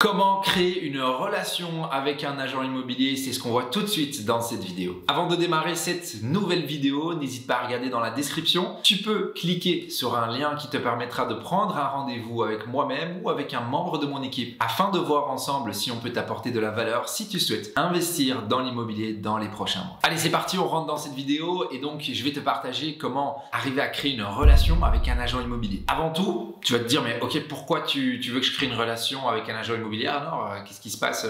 Comment créer une relation avec un agent immobilier? C'est ce qu'on voit tout de suite dans cette vidéo. Avant de démarrer cette nouvelle vidéo, n'hésite pas à regarder dans la description. Tu peux cliquer sur un lien qui te permettra de prendre un rendez-vous avec moi-même ou avec un membre de mon équipe afin de voir ensemble si on peut t'apporter de la valeur si tu souhaites investir dans l'immobilier dans les prochains mois. Allez, c'est parti, on rentre dans cette vidéo et donc je vais te partager comment arriver à créer une relation avec un agent immobilier. Avant tout, tu vas te dire mais ok, pourquoi tu veux que je crée une relation avec un agent immobilier? Alors, qu'est-ce qui se passe?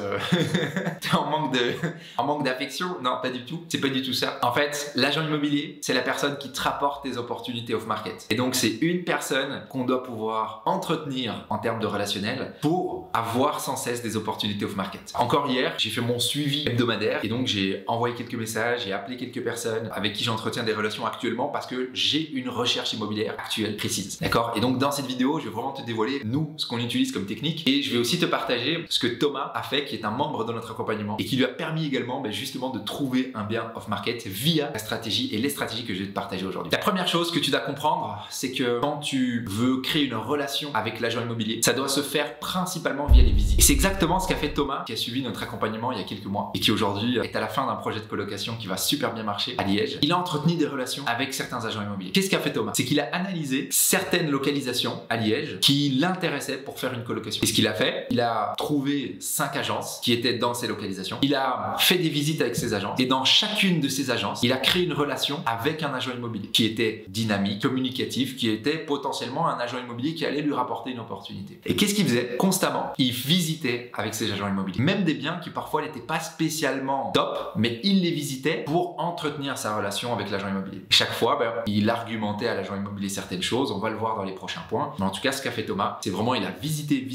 T'es en manque d'affection? Non, pas du tout. C'est pas du tout ça. En fait, l'agent immobilier, c'est la personne qui te rapporte tes opportunités off-market. Et donc, c'est une personne qu'on doit pouvoir entretenir en termes de relationnel pour avoir sans cesse des opportunités off-market. Encore hier, j'ai fait mon suivi hebdomadaire et donc j'ai envoyé quelques messages, j'ai appelé quelques personnes avec qui j'entretiens des relations actuellement parce que j'ai une recherche immobilière actuelle précise. D'accord? Et donc, dans cette vidéo, je vais vraiment te dévoiler, nous, ce qu'on utilise comme technique et je vais aussi te partager ce que Thomas a fait, qui est un membre de notre accompagnement et qui lui a permis également justement de trouver un bien off-market via la stratégie et les stratégies que je vais te partager aujourd'hui. La première chose que tu dois comprendre, c'est que quand tu veux créer une relation avec l'agent immobilier, ça doit se faire principalement via les visites. Et c'est exactement ce qu'a fait Thomas, qui a suivi notre accompagnement il y a quelques mois et qui aujourd'hui est à la fin d'un projet de colocation qui va super bien marcher à Liège. Il a entretenu des relations avec certains agents immobiliers. Qu'est-ce qu'a fait Thomas? C'est qu'il a analysé certaines localisations à Liège qui l'intéressaient pour faire une colocation. Et ce qu'il a fait, il a trouvé 5 agences qui étaient dans ces localisations. Il a fait des visites avec ces agences et dans chacune de ces agences, il a créé une relation avec un agent immobilier qui était dynamique, communicatif, qui était potentiellement un agent immobilier qui allait lui rapporter une opportunité. Et qu'est-ce qu'il faisait? Constamment, il visitait avec ces agents immobiliers. Même des biens qui parfois n'étaient pas spécialement top, mais il les visitait pour entretenir sa relation avec l'agent immobilier. Et chaque fois, il argumentait à l'agent immobilier certaines choses. On va le voir dans les prochains points. Mais en tout cas, ce qu'a fait Thomas, c'est vraiment il a visité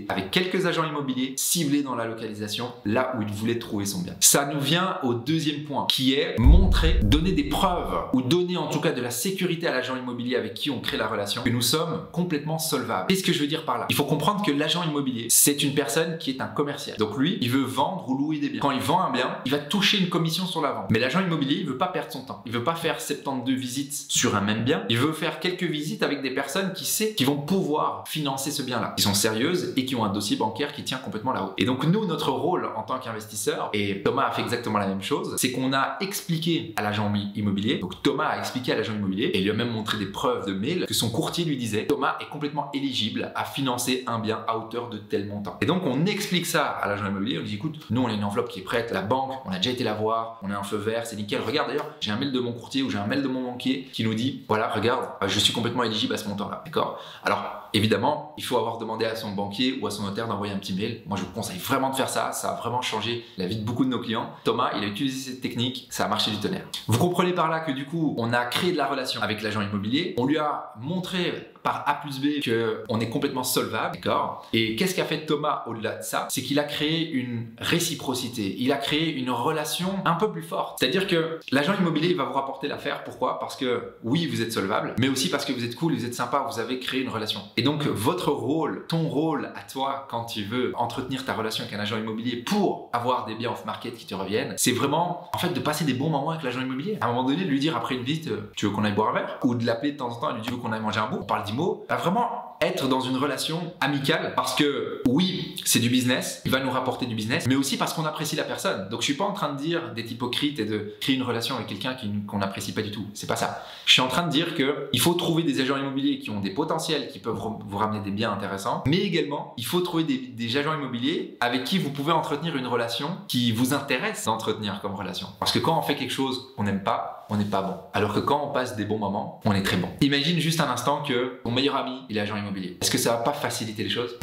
avec quelques agents immobiliers ciblés dans la localisation, là où il voulait trouver son bien. Ça nous vient au deuxième point, qui est montrer, donner des preuves, ou donner en tout cas de la sécurité à l'agent immobilier avec qui on crée la relation, que nous sommes complètement solvables. Qu'est-ce que je veux dire par là? Il faut comprendre que l'agent immobilier, c'est une personne qui est un commercial. Donc lui, il veut vendre ou louer des biens. Quand il vend un bien, il va toucher une commission sur la vente. Mais l'agent immobilier, il veut pas perdre son temps. Il veut pas faire 72 visites sur un même bien. Il veut faire quelques visites avec des personnes qui vont pouvoir financer ce bien-là, qui sont sérieuses et qui ont un dossier bancaire qui tient complètement là-haut. Et donc nous, notre rôle en tant qu'investisseur, et Thomas a fait exactement la même chose, c'est qu'on a expliqué à l'agent immobilier, donc Thomas a expliqué à l'agent immobilier et lui a même montré des preuves de mail que son courtier lui disait Thomas est complètement éligible à financer un bien à hauteur de tel montant. Et donc on explique ça à l'agent immobilier, on dit écoute, nous on a une enveloppe qui est prête, la banque, on a déjà été la voir, on a un feu vert, c'est nickel. Regarde d'ailleurs, j'ai un mail de mon courtier ou j'ai un mail de mon banquier qui nous dit voilà, regarde, je suis complètement éligible à ce montant-là. D'accord? Alors évidemment, il faut avoir demandé à son banquier ou à son notaire d'envoyer un petit mail. Moi, je vous conseille vraiment de faire ça. Ça a vraiment changé la vie de beaucoup de nos clients. Thomas, il a utilisé cette technique. Ça a marché du tonnerre. Vous comprenez par là que du coup, on a créé de la relation avec l'agent immobilier. On lui a montré par A plus B qu'on est complètement solvable, d'accord? Et qu'est-ce qu'a fait Thomas au-delà de ça? C'est qu'il a créé une réciprocité. Il a créé une relation un peu plus forte. C'est-à-dire que l'agent immobilier va vous rapporter l'affaire. Pourquoi? Parce que oui, vous êtes solvable, mais aussi parce que vous êtes cool, vous êtes sympa, vous avez créé une relation. Et donc, votre rôle, ton rôle à toi, quand tu veux entretenir ta relation avec un agent immobilier pour avoir des biens off-market qui te reviennent, c'est vraiment, en fait, de passer des bons moments avec l'agent immobilier. À un moment donné, de lui dire après une visite, tu veux qu'on aille boire un verre? Ou de l'appeler de temps en temps et lui dire, tu veux qu'on aille manger un bout? On parle d'IMO. Vraiment être dans une relation amicale parce que oui, c'est du business, il va nous rapporter du business, mais aussi parce qu'on apprécie la personne. Donc je suis pas en train de dire d'être hypocrite et de créer une relation avec quelqu'un qu'on n'apprécie pas du tout. C'est pas ça. Je suis en train de dire que il faut trouver des agents immobiliers qui ont des potentiels, qui peuvent vous ramener des biens intéressants, mais également il faut trouver des agents immobiliers avec qui vous pouvez entretenir une relation qui vous intéresse d'entretenir comme relation. Parce que quand on fait quelque chose qu'on n'aime pas, on n'est pas bon. Alors que quand on passe des bons moments, on est très bon. Imagine juste un instant que ton meilleur ami, il est agent immobilier. Est-ce que ça va pas faciliter les choses?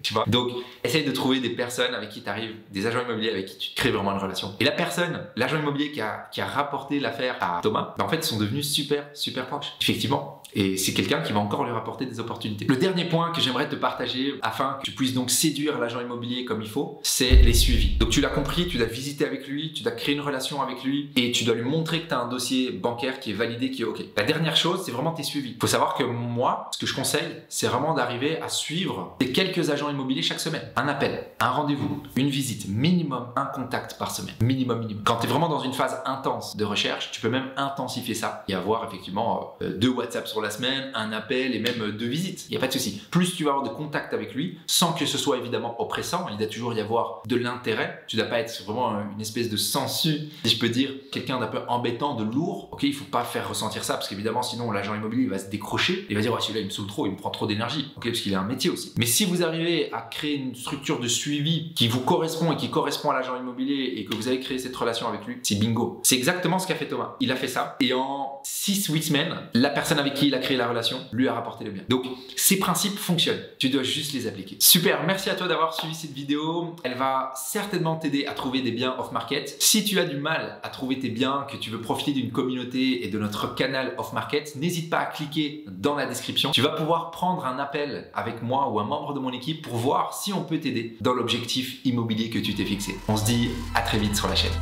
Tu vois? Donc, essaye de trouver des personnes avec qui tu arrives, des agents immobiliers avec qui tu crées vraiment une relation. Et la personne, l'agent immobilier qui a rapporté l'affaire à Thomas, en fait, ils sont devenus super proches. Effectivement. Et c'est quelqu'un qui va encore lui rapporter des opportunités. Le dernier point que j'aimerais te partager afin que tu puisses donc séduire l'agent immobilier comme il faut, c'est les suivis. Donc tu l'as compris, tu dois visiter avec lui, tu dois créer une relation avec lui et tu dois lui montrer que tu as un dossier bancaire qui est validé, qui est OK. La dernière chose, c'est vraiment tes suivis. Il faut savoir que moi, ce que je conseille, c'est vraiment d'arriver à suivre tes quelques agents immobiliers chaque semaine. Un appel, un rendez-vous, une visite, minimum un contact par semaine. Minimum. Quand tu es vraiment dans une phase intense de recherche, tu peux même intensifier ça et avoir effectivement 2 WhatsApp sur la semaine, un appel et même 2 visites. Il n'y a pas de souci. Plus tu vas avoir de contact avec lui, sans que ce soit évidemment oppressant, il doit toujours y avoir de l'intérêt. Tu ne dois pas être vraiment une espèce de sensu, si je peux dire, quelqu'un d'un peu embêtant, de lourd. Ok, il ne faut pas faire ressentir ça parce qu'évidemment, sinon l'agent immobilier il va se décrocher. Il va dire, ouais, celui-là il me saoule trop, il me prend trop d'énergie. Ok, parce qu'il a un métier aussi. Mais si vous arrivez à créer une structure de suivi qui vous correspond et qui correspond à l'agent immobilier et que vous avez créé cette relation avec lui, c'est bingo. C'est exactement ce qu'a fait Thomas. Il a fait ça et en 6-8 semaines, la personne avec qui il a créé la relation lui a rapporté le bien. Donc, ces principes fonctionnent. Tu dois juste les appliquer. Super, merci à toi d'avoir suivi cette vidéo. Elle va certainement t'aider à trouver des biens off-market. Si tu as du mal à trouver tes biens, que tu veux profiter d'une communauté et de notre canal off-market, n'hésite pas à cliquer dans la description. Tu vas pouvoir prendre un appel avec moi ou un membre de mon équipe pour voir si on peut t'aider dans l'objectif immobilier que tu t'es fixé. On se dit à très vite sur la chaîne.